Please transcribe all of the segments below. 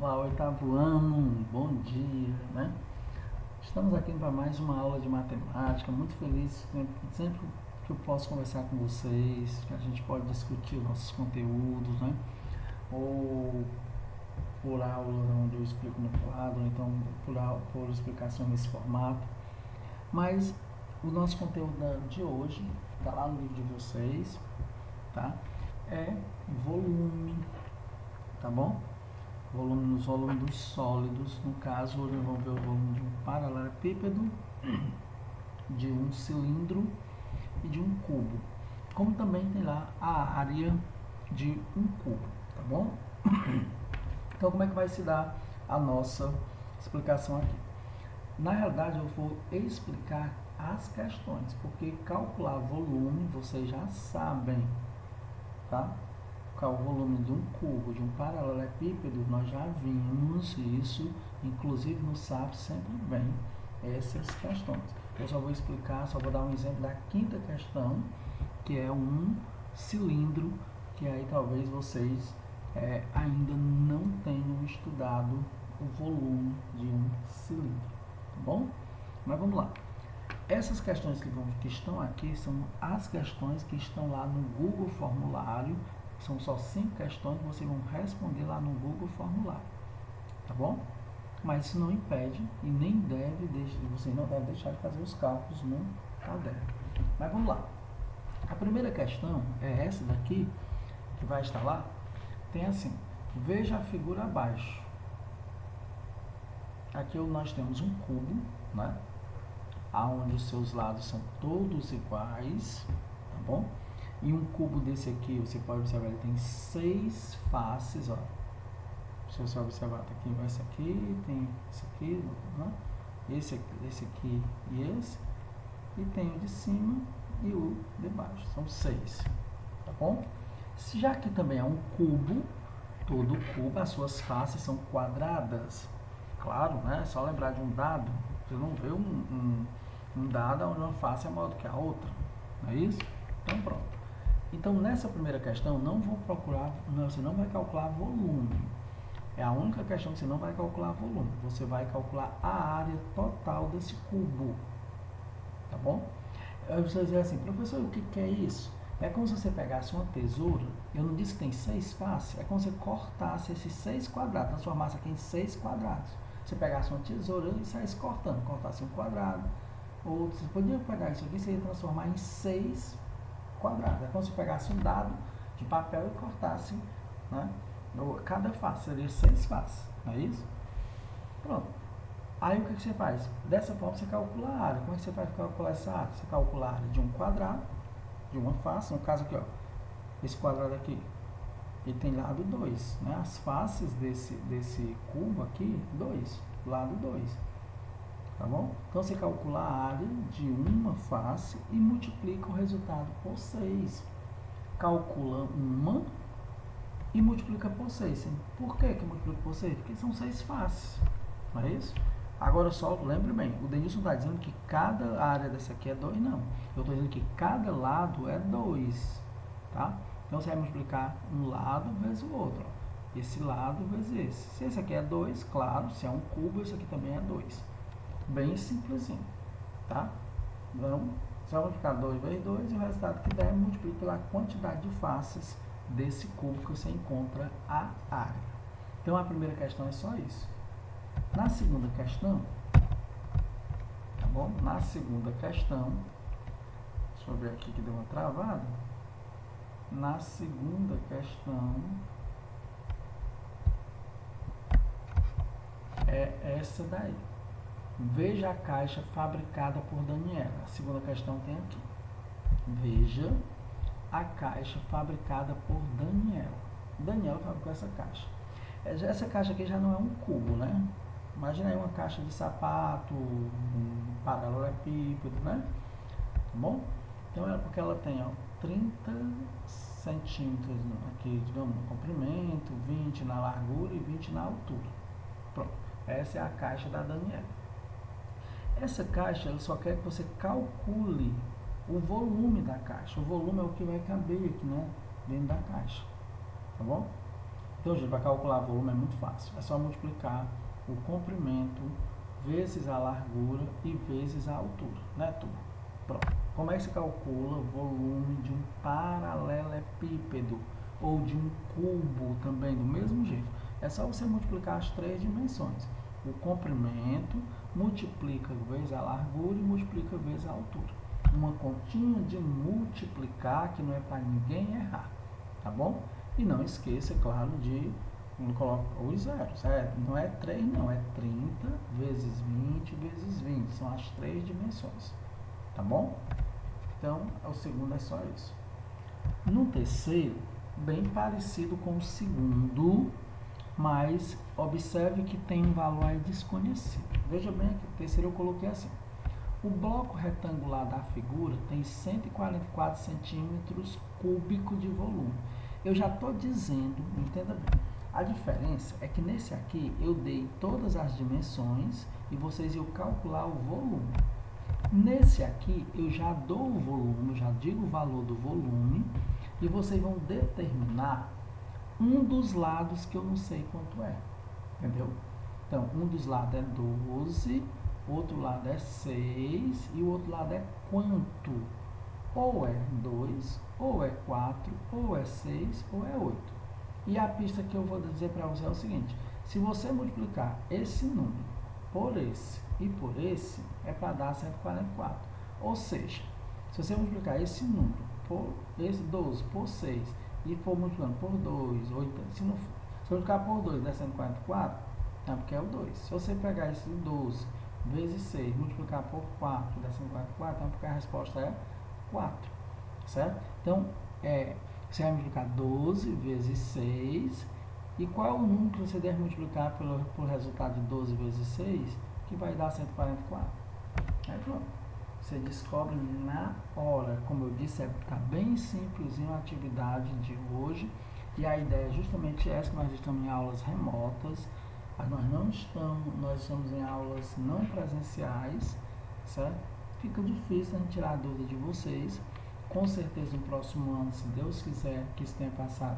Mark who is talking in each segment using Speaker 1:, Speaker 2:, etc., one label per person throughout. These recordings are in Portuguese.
Speaker 1: Olá, oitavo ano, bom dia, né? Estamos aqui para mais uma aula de matemática, muito feliz sempre que eu posso conversar com vocês, que a gente pode discutir os nossos conteúdos, né? Ou por aula onde eu explico no quadro, então por explicação nesse formato. Mas o nosso conteúdo de hoje, está lá no livro de vocês, tá? É volume, tá bom? Nos volumes dos sólidos, no caso, hoje nós vamos ver o volume de um paralelepípedo, de um cilindro e de um cubo. Como também tem lá a área de um cubo, tá bom? Então, como é que vai se dar a nossa explicação aqui? Na realidade, eu vou explicar as questões, porque calcular volume vocês já sabem, tá? O volume de um cubo, de um paralelepípedo, nós já vimos isso, inclusive no SAP sempre vem essas questões. Eu só vou explicar, só vou dar um exemplo da quinta questão, que é um cilindro, que aí talvez vocês ainda não tenham estudado o volume de um cilindro, tá bom? Mas vamos lá. Essas questões que estão aqui são as questões que estão lá no Google Formulário. São só 5 questões que vocês vão responder lá no Google Formulário, tá bom? Mas isso não impede e nem deve, vocês não devem deixar de fazer os cálculos no caderno. Mas vamos lá. A primeira questão é essa daqui, que vai estar lá. Tem assim, veja a figura abaixo. Aqui nós temos um cubo, né? Onde os seus lados são todos iguais, tá bom? E um cubo desse aqui, você pode observar, ele tem 6 faces, ó. Se você observar, tá aqui, esse aqui, tem esse aqui, né? Esse aqui e esse. E tem o de cima e o de baixo. São 6, tá bom? Já que também é um cubo, todo cubo, as suas faces são quadradas. Claro, né? É só lembrar de um dado. Você não vê um dado onde uma face é maior do que a outra, não é isso? Então pronto. Então nessa primeira questão você não vai calcular volume. É a única questão que você não vai calcular volume. Você vai calcular a área total desse cubo, tá bom? Aí você vai dizer assim, professor, o que é isso? É como se você pegasse uma tesoura, eu não disse que tem 6 faces, é como se você cortasse esses 6 quadrados, transformasse aqui em 6 quadrados. Você pegasse uma tesoura e saísse cortasse um quadrado. Ou você podia pegar isso aqui e você ia transformar em 6 quadrados. É como se pegasse um dado de papel e cortasse, né? Cada face seria 6 faces, não é isso? Pronto. Aí o que você faz? Dessa forma você calcula a área. Como é que você vai calcular essa área? Você calcula a área de um quadrado, de uma face, no caso aqui, ó, esse quadrado aqui, ele tem lado 2, né? As faces desse cubo aqui, 2, lado 2. Tá bom? Então você calcula a área de uma face e multiplica o resultado por 6. Calcula uma e multiplica por 6. Por que multiplica por 6? Porque são 6 faces. Não é isso? Agora só lembre bem, o Denilson está dizendo que cada área dessa aqui é 2, não. Eu estou dizendo que cada lado é 2. Tá? Então você vai multiplicar um lado vezes o outro. Ó. Esse lado vezes esse. Se esse aqui é 2, claro, se é um cubo, esse aqui também é 2. Bem simplesinho, tá? Então, você vai multiplicar 2 vezes 2 e o resultado que der multiplica pela quantidade de faces desse cubo que você encontra a área. Então, a primeira questão é só isso. Na segunda questão, tá bom? Na segunda questão, deixa eu ver aqui que deu uma travada. Na segunda questão, é essa daí. Veja a caixa fabricada por Daniela. A segunda questão tem aqui. Veja a caixa fabricada por Daniela. Daniela fabricou essa caixa. Essa caixa aqui já não é um cubo, né? Imagina aí uma caixa de sapato, um paralelepípedo, né? Tá bom? Então é porque ela tem 30 centímetros aqui, digamos, no comprimento, 20 na largura e 20 na altura. Pronto. Essa é a caixa da Daniela. Essa caixa, ela só quer que você calcule o volume da caixa. O volume é o que vai caber aqui, né? Dentro da caixa. Tá bom? Então, gente, para calcular volume é muito fácil. É só multiplicar o comprimento vezes a largura e vezes a altura, né, turma? Pronto. Como é que se calcula o volume de um paralelepípedo ou de um cubo também, do mesmo jeito? É só você multiplicar as três dimensões. O comprimento multiplica vezes a largura e multiplica vezes a altura. Uma continha de multiplicar que não é para ninguém errar, tá bom? E não esqueça, claro, de colocar os zeros. Não é 3, não, é 30 vezes 20 vezes 20. São as três dimensões, tá bom? Então, o segundo é só isso. No terceiro, bem parecido com o segundo, mas observe que tem um valor aí desconhecido. Veja bem aqui, o terceiro eu coloquei assim. O bloco retangular da figura tem 144 centímetros cúbicos de volume. Eu já estou dizendo, entenda bem, a diferença é que nesse aqui eu dei todas as dimensões e vocês iam calcular o volume. Nesse aqui eu já dou o volume, eu já digo o valor do volume e vocês vão determinar um dos lados que eu não sei quanto é, entendeu? Então, um dos lados é 12, outro lado é 6 e o outro lado é quanto? Ou é 2, ou é 4, ou é 6, ou é 8. E a pista que eu vou dizer para você é o seguinte: se você multiplicar esse número por esse e por esse, é para dar 144. Ou seja, se você multiplicar esse número por esse 12 por 6 e for multiplicando por 2, 8, se multiplicar por 2 dá 144, é porque é o 2. Se você pegar esse 12 vezes 6, multiplicar por 4, dá 144, é porque a resposta é 4, certo? Então, você vai multiplicar 12 vezes 6, e qual é o número que você deve multiplicar pelo resultado de 12 vezes 6, que vai dar 144? Aí pronto, você descobre na hora. Como eu disse, tá bem simplesinho a atividade de hoje, e a ideia é justamente essa, que nós estamos em aulas remotas, nós estamos em aulas não presenciais, certo? Fica difícil a gente tirar a dúvida de vocês. Com certeza no próximo ano, se Deus quiser que isso tenha passado,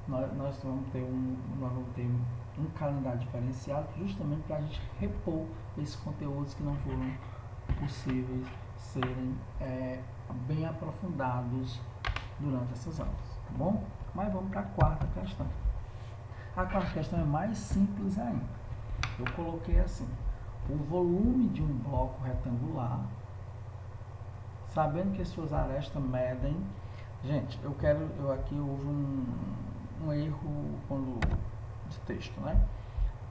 Speaker 1: nós vamos ter um calendário diferenciado, justamente para a gente repor esses conteúdos que não foram possíveis serem bem aprofundados durante essas aulas, tá bom? Mas vamos para a quarta questão. A quarta questão é mais simples ainda. Eu coloquei assim: o volume de um bloco retangular, sabendo que suas arestas medem. Gente, aqui houve um erro de texto, né?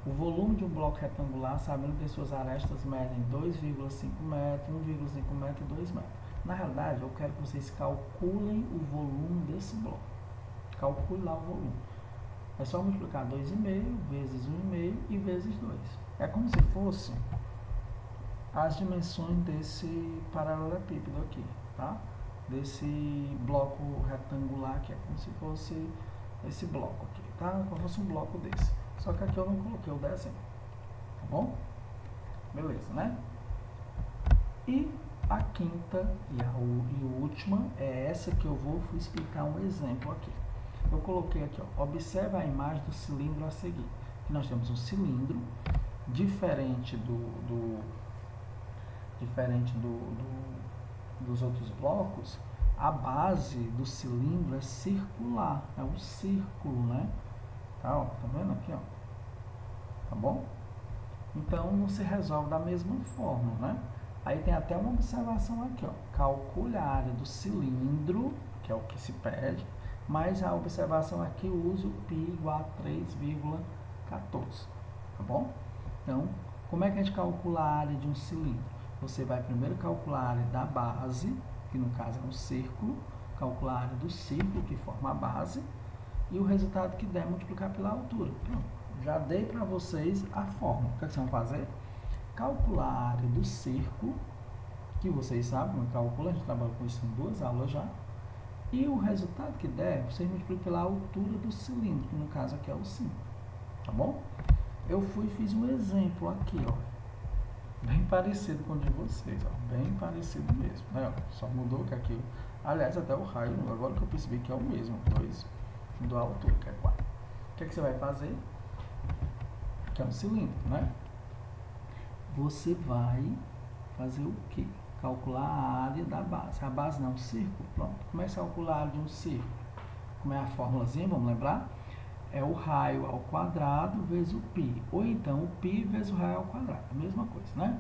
Speaker 1: O volume de um bloco retangular, sabendo que suas arestas medem 2,5 metros, 1,5 metro e 2 metros. Na realidade, eu quero que vocês calculem o volume desse bloco. Calcule lá o volume. É só multiplicar 2,5 vezes 1,5 e vezes 2. É como se fosse as dimensões desse paralelepípedo aqui, tá? Desse bloco retangular aqui. É como se fosse esse bloco aqui, tá? Como se fosse um bloco desse. Só que aqui eu não coloquei o desenho, tá bom? Beleza, né? E a quinta e última é essa que eu vou explicar um exemplo aqui. Eu coloquei aqui, ó, observe a imagem do cilindro a seguir. Aqui nós temos um cilindro diferente dos outros blocos. A base do cilindro é circular, é um círculo, né? Tá vendo aqui, ó? Tá bom? Então não se resolve da mesma forma, né? Aí tem até uma observação aqui, ó. Calcule a área do cilindro, que é o que se pede, mas a observação aqui usa o π igual a 3,14, tá bom? Então, como é que a gente calcula a área de um cilindro? Você vai primeiro calcular a área da base, que no caso é um círculo, calcular a área do círculo, que forma a base, e o resultado que der multiplicar pela altura. Pronto, já dei para vocês a fórmula. O que vocês vão fazer? Calcular a área do círculo, que vocês sabem como calcula, a gente trabalha com isso em 2 aulas já. E o resultado que der, você multiplica pela altura do cilindro, que no caso aqui é o 5, tá bom? Eu fiz um exemplo aqui, ó, bem parecido com o de vocês, ó, bem parecido mesmo, né? Só mudou que aqui, aliás, até o raio, agora que eu percebi que é o mesmo, 2 do altura, que é 4. O que é que você vai fazer? Que é um cilindro, né? Você vai fazer o quê? Calcular a área da base. A base não é um círculo? Pronto. Começa a calcular a área de um círculo. Como é a formulazinha, vamos lembrar? É o raio ao quadrado vezes o π. Ou então o π vezes o raio ao quadrado. A mesma coisa, né?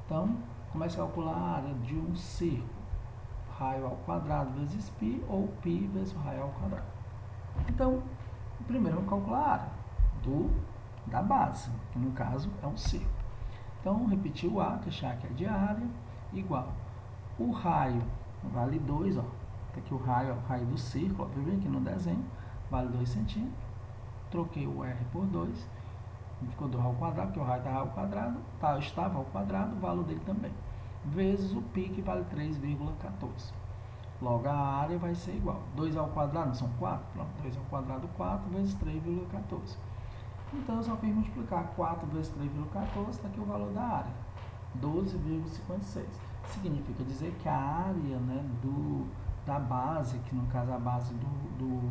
Speaker 1: Então, começa a calcular a área de um círculo. Raio ao quadrado vezes π ou π vezes o raio ao quadrado. Então, primeiro vamos calcular a área da base, que no caso é um círculo. Então, repetir o A, que é de área, igual. O raio vale 2, ó. Tá aqui o raio do círculo, ó. Viu aqui no desenho, vale 2 centímetros. Troquei o R por 2, ficou 2 ao quadrado, porque o raio estava ao quadrado, estava ao quadrado, o valor dele também. Vezes o π, que vale 3,14. Logo, a área vai ser igual. 2 ao quadrado, não são 4? Pronto, 2 ao quadrado, 4 vezes 3,14. Então, eu só fiz multiplicar 4 vezes 3,14, está aqui o valor da área, 12,56. Significa dizer que a área, né, da base, que no caso a base do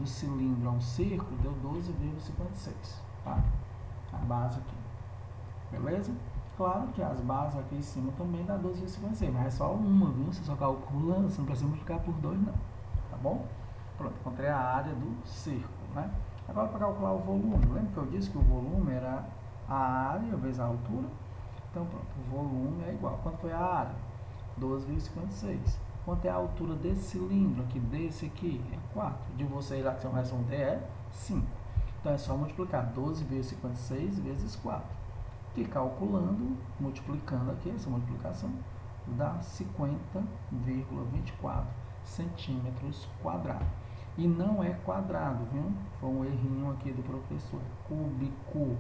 Speaker 1: cilindro é um círculo, deu 12,56, tá? A base aqui, beleza? Claro que as bases aqui em cima também dá 12,56, mas é só uma, viu? Você só calcula, você não precisa multiplicar por 2 não, tá bom? Pronto, encontrei a área do círculo, né? Agora, para calcular o volume, lembra que eu disse que o volume era a área vezes a altura? Então, pronto, o volume é igual. Quanto foi a área? 12,56. Quanto é a altura desse cilindro aqui, desse aqui? É 4. De vocês lá que vão responder é 5. Então, é só multiplicar 12,56 vezes 4. E calculando, multiplicando aqui, essa multiplicação, dá 50,24 centímetros quadrados. E não é quadrado, viu? Foi um errinho aqui do professor. Cúbico,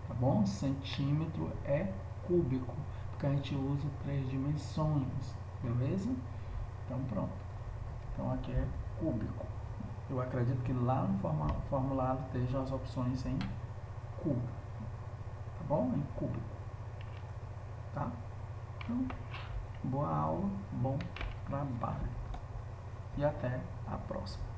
Speaker 1: tá bom? Centímetro é cúbico, porque a gente usa 3 dimensões, beleza? Então, pronto. Então, aqui é cúbico. Eu acredito que lá no formulado estejam as opções em cubo, tá bom? Em cúbico, tá? Então, boa aula, bom trabalho. E até a próxima.